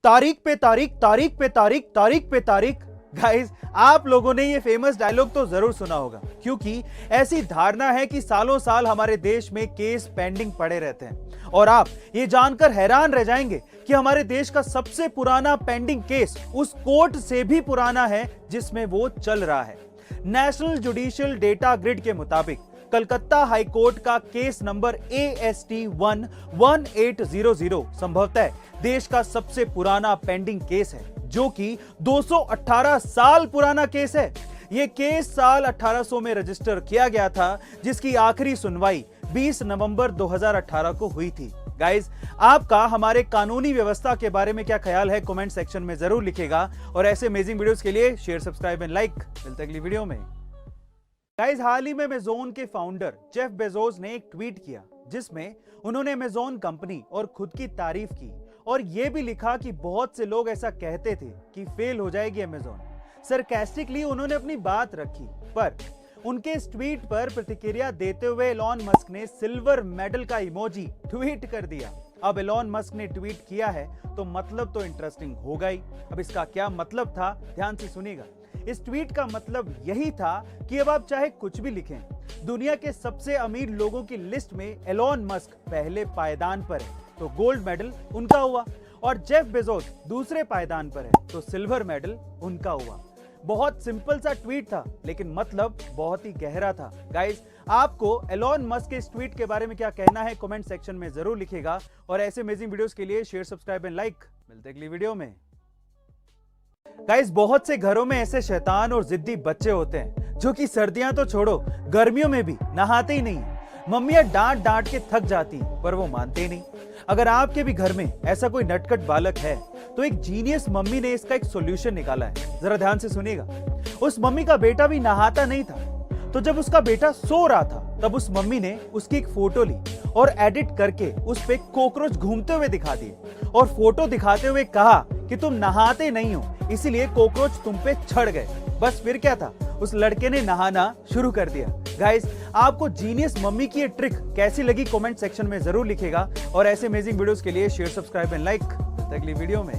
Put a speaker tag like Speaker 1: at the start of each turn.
Speaker 1: तारीख पे तारीख, तारीख पे तारीख, तारीख पे तारीख। गाइस, आप लोगों ने ये फेमस डायलॉग तो जरूर सुना होगा, क्योंकि ऐसी धारणा है कि सालों साल हमारे देश में केस पेंडिंग पड़े रहते हैं। और आप ये जानकर हैरान रह जाएंगे कि हमारे देश का सबसे पुराना पेंडिंग केस उस कोर्ट से भी पुराना है जिसमें वो चल रहा है। नेशनल जुडिशियल डेटा ग्रिड के मुताबिक कलकत्ता हाई कोर्ट का केस नंबर AST 11800 संभवतः देश का सबसे पुराना पेंडिंग केस है, जो कि 218 साल पुराना केस है। यह केस साल 1800 में रजिस्टर किया गया था, जिसकी आखिरी सुनवाई 20 नवंबर 2018 को हुई थी। गाइस, आपका हमारे कानूनी व्यवस्था के बारे में क्या ख्याल है, कमेंट सेक्शन में जरूर लिखेगा। और ऐसे अमेजिंग वीडियोस के लिए शेयर, सब्सक्राइब एंड लाइक। मिलते हैं अगली वीडियो में। गाइस, हाल ही में अमेज़न के फाउंडर जेफ बेजोस ने एक ट्वीट किया, जिसमें उन्होंने अमेज़न कंपनी और खुद की तारीफ की और यह भी लिखा कि बहुत से लोग ऐसा कहते थे कि फेल हो जाएगी अमेज़न। सरकास्टिकली उन्होंने अपनी बात रखी, पर उनके इस ट्वीट पर प्रतिक्रिया देते हुए एलॉन मस्क ने सिल्वर मेडल का इमोजी ट्वीट कर दिया। अब एलॉन मस्क ने ट्वीट किया है तो मतलब तो इंटरेस्टिंग होगा ही। अब इसका क्या मतलब था, ध्यान से सुनिएगा। इस ट्वीट का मतलब यही था कि अब आप चाहे कुछ भी लिखें, दुनिया के सबसे अमीर लोगों की लिस्ट में एलॉन मस्क पहले पायदान पर है तो गोल्ड मेडल उनका हुआ, और जेफ बेजोस दूसरे पायदान पर है तो सिल्वर मेडल उनका हुआ। बहुत सिंपल सा ट्वीट था, लेकिन मतलब बहुत ही गहरा था। गाइस, आपको एलॉन मस्क के इस ट्वीट के बारे में क्या कहना है, कमेंट सेक्शन में जरूर लिखेगा। और ऐसे अमेजिंग वीडियोस के लिए शेयर, सब्सक्राइब एंड लाइक। मिलते हैं अगली वीडियो में। गाइस, बहुत से घरों में ऐसे शैतान और जिद्दी बच्चे होते हैं जो कि सर्दियां तो छोड़ो, गर्मियों में भी नहाते ही नहीं। मम्मियां डांट डांट के थक जाती पर वो मानते ही नहीं। अगर आपके भी घर में ऐसा कोई नटखट बालक है तो एक जीनियस मम्मी ने इसका एक सॉल्यूशन निकाला है। जरा ध्यान से सुनिएगा। उस मम्मी का बेटा भी नहाता नहीं था, तो जब उसका बेटा सो रहा था तब उस मम्मी ने उसकी एक फोटो ली और एडिट करके उस पे कॉकरोच घूमते हुए दिखा दिए और फोटो दिखाते हुए कहा कि तुम नहाते नहीं हो, इसीलिए कॉकरोच तुम पे चढ़ गए। बस फिर क्या था, उस लड़के ने नहाना शुरू कर दिया। गाइस, आपको जीनियस मम्मी की ये ट्रिक कैसी लगी, कमेंट सेक्शन में जरूर लिखेगा। और ऐसे अमेजिंग वीडियोस के लिए शेयर, सब्सक्राइब एंड लाइक। अगली वीडियो में।